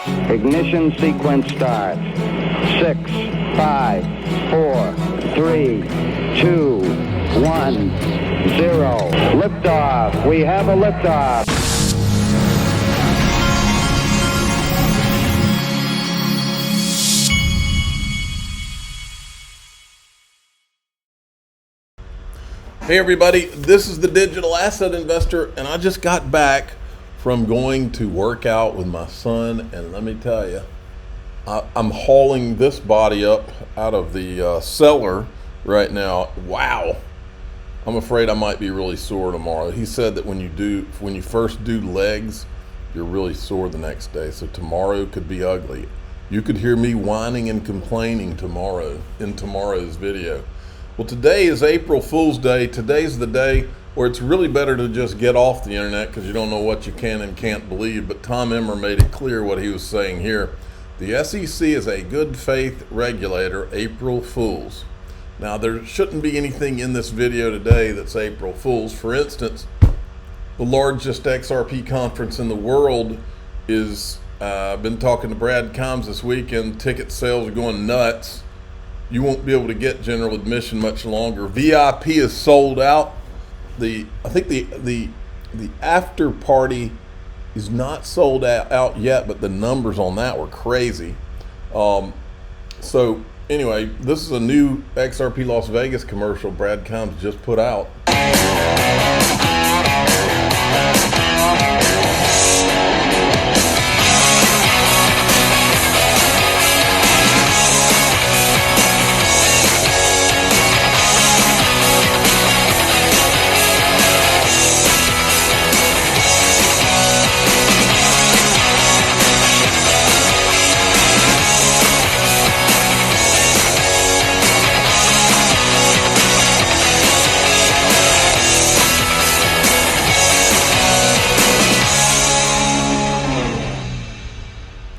Ignition sequence start. 6, 5, 4, 3, 2, 1, 0. Liftoff. We have a liftoff. Hey everybody, this is the Digital Asset Investor, and I just got back from going to work out with my son, and let me tell you, I'm hauling this body up out of the cellar right now. Wow, I'm afraid I might be really sore tomorrow. He said that when you first do legs, you're really sore the next day, so tomorrow could be ugly. You could hear me whining and complaining tomorrow in tomorrow's video. Well, today is April Fool's Day. Today's the day where it's really better to just get off the internet because you don't know what you can and can't believe. But Tom Emmer made it clear what he was saying here. The SEC is a good faith regulator, April Fools. Now, there shouldn't be anything in this video today that's April Fools. For instance, the largest XRP conference in the world is, I've been talking to Brad Combs this weekend. Ticket sales are going nuts. You won't be able to get general admission much longer. VIP is sold out. I think the after party is not sold out yet, but the numbers on that were crazy. So anyway, this is a new XRP Las Vegas commercial Brad Combs just put out.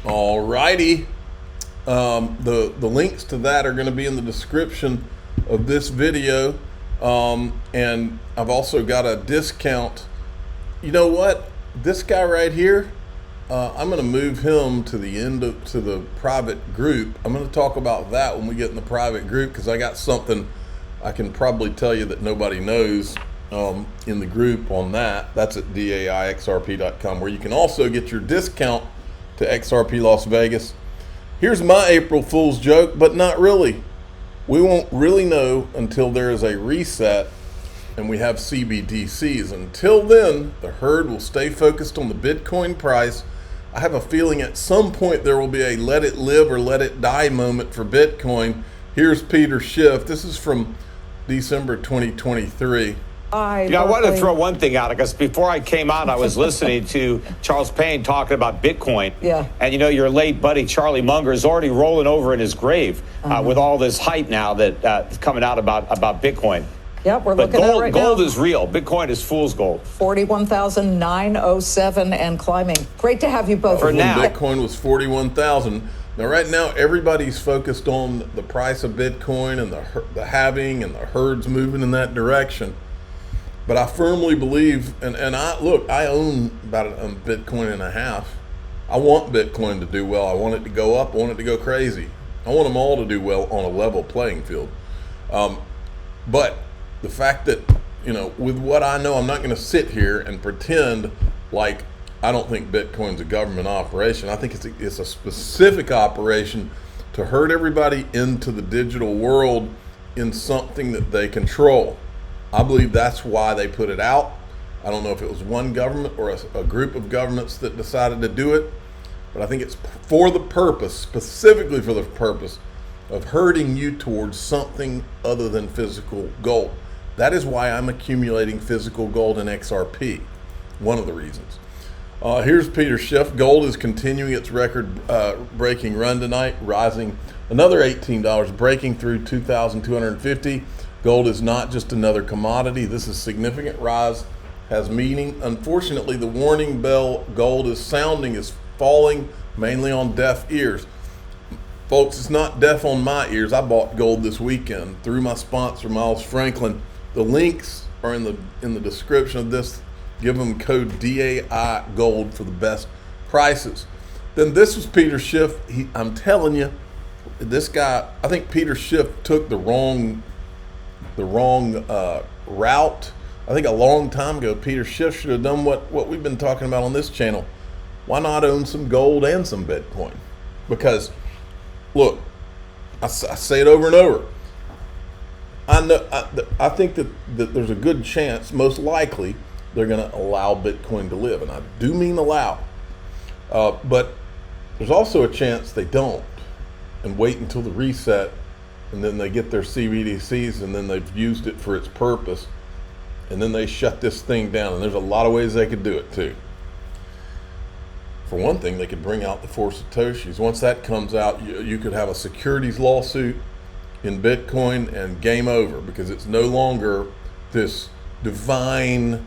Alrighty, the links to that are going to be in the description of this video, and I've also got a discount. You know what? This guy right here, I'm going to move him to the private group. I'm going to talk about that when we get in the private group because I got something I can probably tell you that nobody knows in the group on that. That's at daixrp.com, where you can also get your discount to XRP Las Vegas. Here's my April Fool's joke, but not really. We won't really know until there is a reset and we have CBDCs. Until then, the herd will stay focused on the Bitcoin price. I have a feeling at some point there will be a let it live or let it die moment for Bitcoin. Here's Peter Schiff. This is from December 2023. I wanted to throw one thing out because before I came out, I was listening to Charles Payne talking about Bitcoin. Yeah. And your late buddy Charlie Munger is already rolling over in his grave with all this hype now that's coming out about Bitcoin. Yep, we're but looking at it right now. Gold is real. Bitcoin is fool's gold. 41,907 and climbing. Great to have you both. For now. Bitcoin was 41,000. Now, right now, everybody's focused on the price of Bitcoin and the halving and the herds moving in that direction. But I firmly believe, and I own about a Bitcoin and a half. I want Bitcoin to do well. I want it to go up. I want it to go crazy. I want them all to do well on a level playing field. But the fact that, with what I know, I'm not going to sit here and pretend like I don't think Bitcoin's a government operation. I think it's a specific operation to herd everybody into the digital world in something that they control. I believe that's why they put it out. I don't know if it was one government or a group of governments that decided to do it, but I think it's for the purpose, specifically for the purpose of herding you towards something other than physical gold. That is why I'm accumulating physical gold in XRP, one of the reasons. Here's Peter Schiff. Gold is continuing its record-breaking run tonight, rising another $18, breaking through 2,250. Gold is not just another commodity. This is significant rise, has meaning. Unfortunately, the warning bell gold is sounding is falling mainly on deaf ears. Folks, it's not deaf on my ears. I bought gold this weekend through my sponsor, Miles Franklin. The links are in the description of this. Give them code DAI Gold for the best prices. then this was Peter Schiff. I'm telling you, this guy, I think Peter Schiff took the wrong route. I think a long time ago, Peter Schiff should have done what we've been talking about on this channel. Why not own some gold and some Bitcoin? Because, look, I say it over and over. I think that there's a good chance, most likely, they're going to allow Bitcoin to live. And I do mean allow. But there's also a chance they don't and wait until the reset, and then they get their CBDCs, and then they've used it for its purpose, and then they shut this thing down. And there's a lot of ways they could do it too. For one thing, they could bring out the 4 Satoshis. Once that comes out, you could have a securities lawsuit in Bitcoin and game over, because it's no longer this divine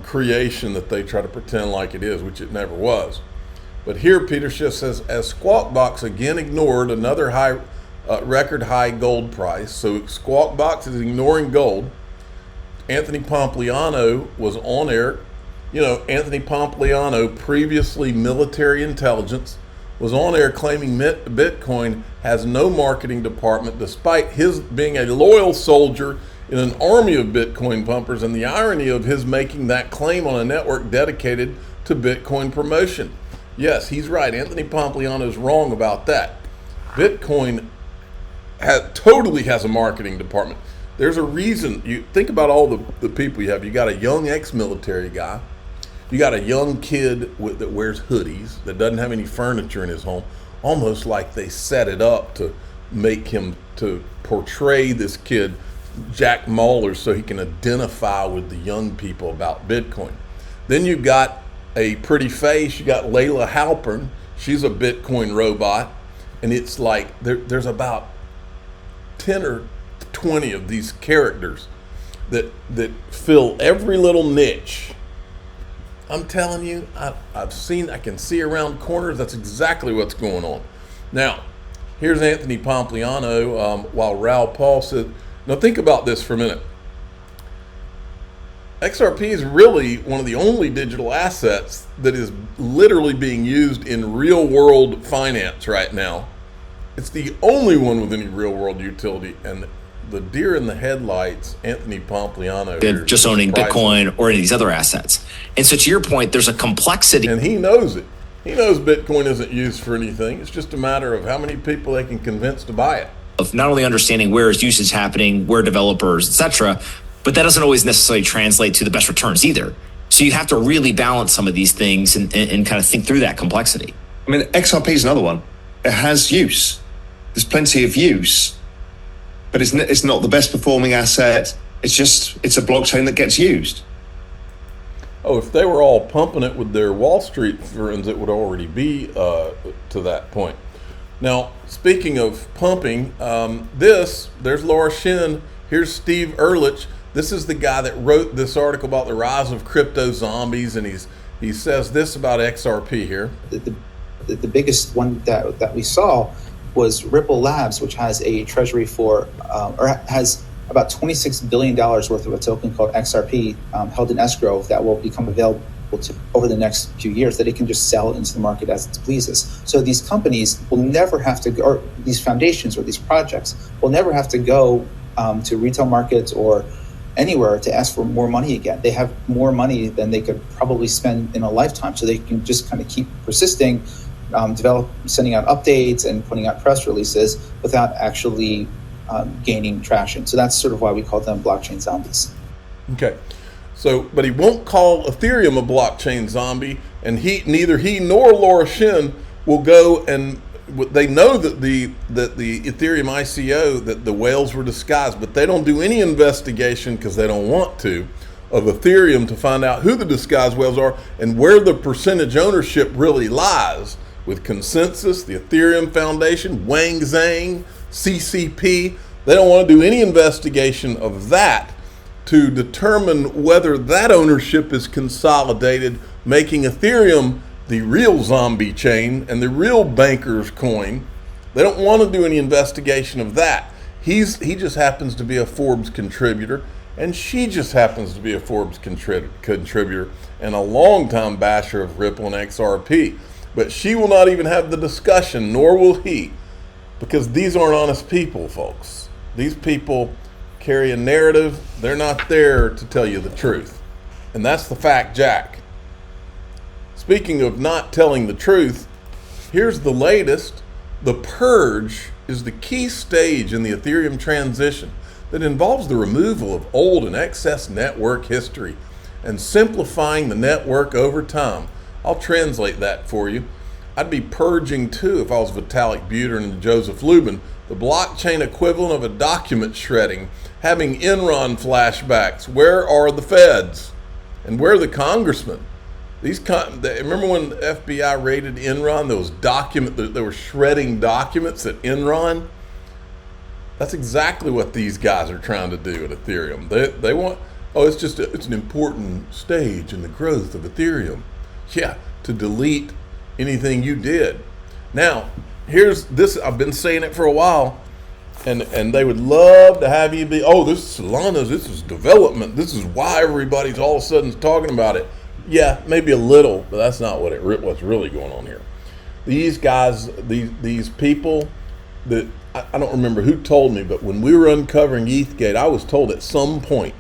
creation that they try to pretend like it is, which it never was. But here Peter Schiff says, as Squawk Box again ignored another record high gold price. So Squawk Box is ignoring gold. Anthony Pompliano was on air. You know, Anthony Pompliano, previously military intelligence, was on air claiming Bitcoin has no marketing department, despite his being a loyal soldier in an army of Bitcoin pumpers, and the irony of his making that claim on a network dedicated to Bitcoin promotion. Yes, he's right. Anthony Pompliano is wrong about that. Bitcoin totally has a marketing department. There's a reason. You think about all the people you have. You got a young ex-military guy. You got a young kid that wears hoodies, that doesn't have any furniture in his home, almost like they set it up to make him, to portray this kid, Jack Mallers, so he can identify with the young people about Bitcoin. Then you got a pretty face. You got Layla Halpern. She's a Bitcoin robot. And it's like there's about 10 or 20 of these characters that fill every little niche. I'm telling you, I can see around corners. That's exactly what's going on. Now, here's Anthony Pompliano, while Raoul Paul said, now think about this for a minute. XRP is really one of the only digital assets that is literally being used in real world finance right now. It's the only one with any real world utility, and the deer in the headlights, Anthony Pompliano, just owning Bitcoin or any of these other assets. And so to your point, there's a complexity. And he knows it. He knows Bitcoin isn't used for anything. It's just a matter of how many people they can convince to buy it. Of not only understanding where is usage happening, where developers, etc., but that doesn't always necessarily translate to the best returns either. So you have to really balance some of these things and kind of think through that complexity. I mean, XRP is another one. It has use. There's plenty of use, but it's not the best performing asset. It's a blockchain that gets used. Oh, if they were all pumping it with their Wall Street friends, it would already be to that point. Now, speaking of pumping, there's Laura Shin. Here's Steve Ehrlich. This is the guy that wrote this article about the rise of crypto zombies, and he says this about XRP here. The biggest one that we saw was Ripple Labs, which has a treasury or has about $26 billion worth of a token called XRP held in escrow that will become available over the next few years, that it can just sell into the market as it pleases. So these companies will never have to go, or these foundations or these projects will never have to go to retail markets or anywhere to ask for more money again. They have more money than they could probably spend in a lifetime, so they can just kind of keep persisting, sending out updates and putting out press releases without actually gaining traction. So that's sort of why we call them blockchain zombies. Okay, so but he won't call Ethereum a blockchain zombie, and neither he nor Laura Shin will go and they know that the Ethereum ICO, that the whales were disguised, but they don't do any investigation because they don't want to of Ethereum to find out who the disguised whales are and where the percentage ownership really lies with Consensus, the Ethereum Foundation, Wang Zhang, CCP. They don't want to do any investigation of that to determine whether that ownership is consolidated, making Ethereum the real zombie chain and the real banker's coin. They don't want to do any investigation of that. He just happens to be a Forbes contributor, and she just happens to be a Forbes contributor and a longtime basher of Ripple and XRP. But she will not even have the discussion, nor will he, because these aren't honest people, folks. These people carry a narrative. They're not there to tell you the truth. And that's the fact, Jack. Speaking of not telling the truth, here's the latest. The purge is the key stage in the Ethereum transition that involves the removal of old and excess network history and simplifying the network over time. I'll translate that for you. I'd be purging too if I was Vitalik Buterin and Joseph Lubin, the blockchain equivalent of a document shredding, having Enron flashbacks. Where are the feds? And where are the congressmen? Remember when the FBI raided Enron? They were shredding documents at Enron. That's exactly what these guys are trying to do at Ethereum. They want, it's an important stage in the growth of Ethereum. Yeah, to delete anything you did. Now, here's this. I've been saying it for a while, and they would love to have you be, this is Solana, this is development, this is why everybody's all of a sudden talking about it. Yeah, maybe a little, but that's not what's really going on here. These guys, these people that I don't remember who told me, but when we were uncovering ETHgate, I was told at some point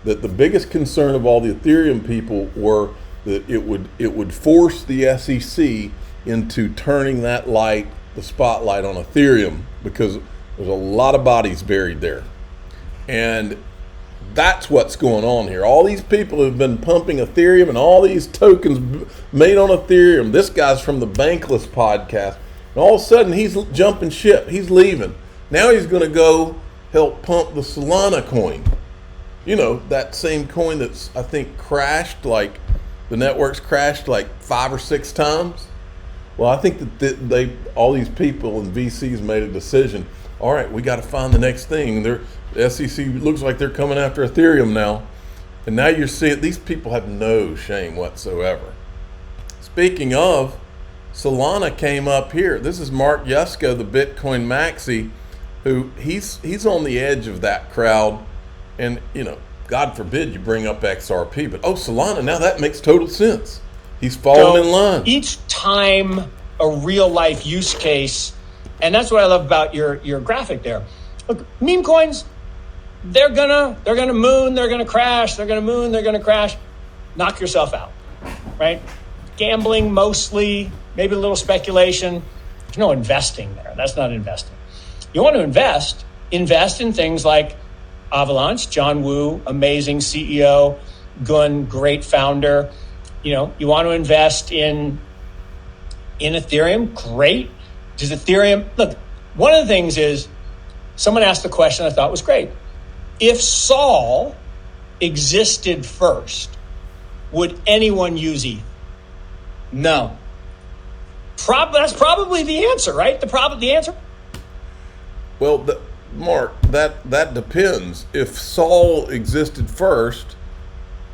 that the biggest concern of all the Ethereum people were that it would force the SEC into turning the spotlight on Ethereum, because there's a lot of bodies buried there. And that's what's going on here. All these people have been pumping Ethereum and all these tokens made on Ethereum. This guy's from the Bankless podcast. And all of a sudden he's jumping ship. He's leaving. Now he's going to go help pump the Solana coin. You know, that same coin that's, I think, crashed, like the network's crashed like 5 or 6 times. Well, I think that all these people and VCs made a decision. All right, we got to find the next thing. The SEC looks like they're coming after Ethereum now. And now you're seeing these people have no shame whatsoever. Speaking of, Solana came up here. This is Mark Yusko, the Bitcoin maxi, who he's on the edge of that crowd. And, God forbid you bring up XRP, but Solana, now that makes total sense. He's falling in line. Each time a real life use case, and that's what I love about your graphic there. Look, meme coins, they're gonna moon, they're gonna crash, they're gonna moon, they're gonna crash. Knock yourself out, right? Gambling mostly, maybe a little speculation. There's no investing there. That's not investing. You want to invest in things like Avalanche, John Wu, amazing CEO, Gun, great founder. You want to invest in Ethereum, great. Does Ethereum, look, one of the things is, someone asked the question I thought was great. If Sol existed first, would anyone use ETH? No. That's probably the answer, right? The answer? Well, Mark, that depends. If Sol existed first,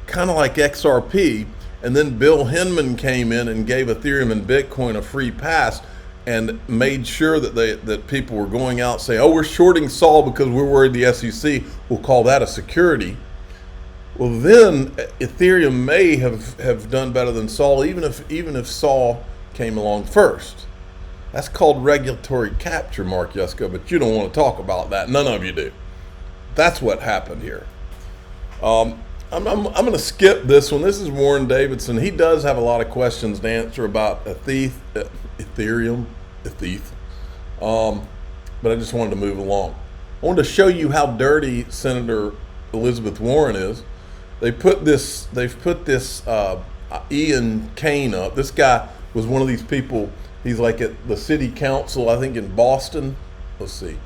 kind of like XRP, and then Bill Hinman came in and gave Ethereum and Bitcoin a free pass and made sure that people were going out saying, we're shorting Sol because we're worried the SEC will call that a security. Well, then Ethereum may have done better than Sol, even if Sol came along first. That's called regulatory capture, Mark Yusko, but you don't want to talk about that. None of you do. That's what happened here. I'm going to skip this one. This is Warren Davidson. He does have a lot of questions to answer about Ethereum, but I just wanted to move along. I wanted to show you how dirty Senator Elizabeth Warren is. They've put this Ian Kane up. This guy was one of these people. He's like at the city council, I think in Boston. Let's see.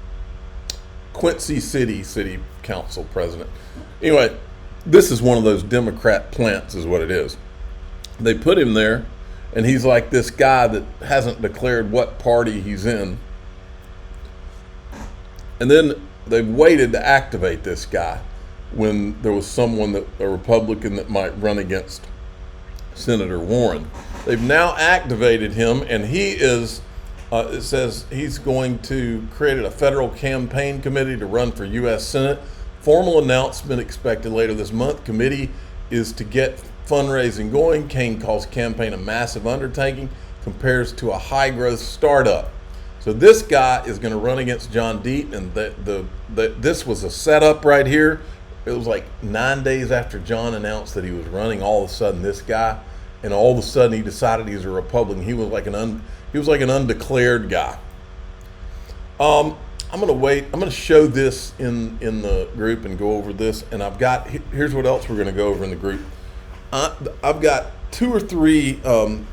Quincy City Council president. Anyway, this is one of those Democrat plants is what it is. They put him there, and he's like this guy that hasn't declared what party he's in. And then they waited to activate this guy when there was a Republican that might run against Senator Warren. They've now activated him, and he is, it says he's going to create a federal campaign committee to run for U.S. Senate. Formal announcement expected later this month. Committee is to get fundraising going. Kane calls campaign a massive undertaking. compares to a high growth startup. So this guy is going to run against John Deet, and this was a setup right here. It was like 9 days after John announced that he was running. All of a sudden, this guy, and all of a sudden he decided he's a Republican. He was like an undeclared guy. I'm going to wait. I'm going to show this in the group and go over this. And here's what else we're going to go over in the group. I've got 2 or 3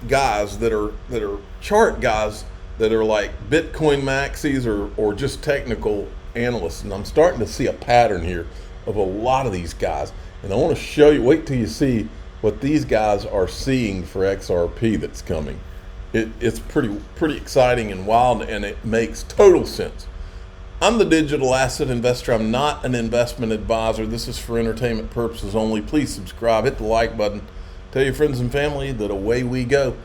guys that are chart guys that are like Bitcoin maxis or just technical analysts. And I'm starting to see a pattern here of a lot of these guys. And I want to show you, wait till you see what these guys are seeing for XRP that's coming. It's pretty exciting and wild, and it makes total sense. I'm the digital asset investor. I'm not an investment advisor. This is for entertainment purposes only. Please subscribe, hit the like button, tell your friends and family that away we go.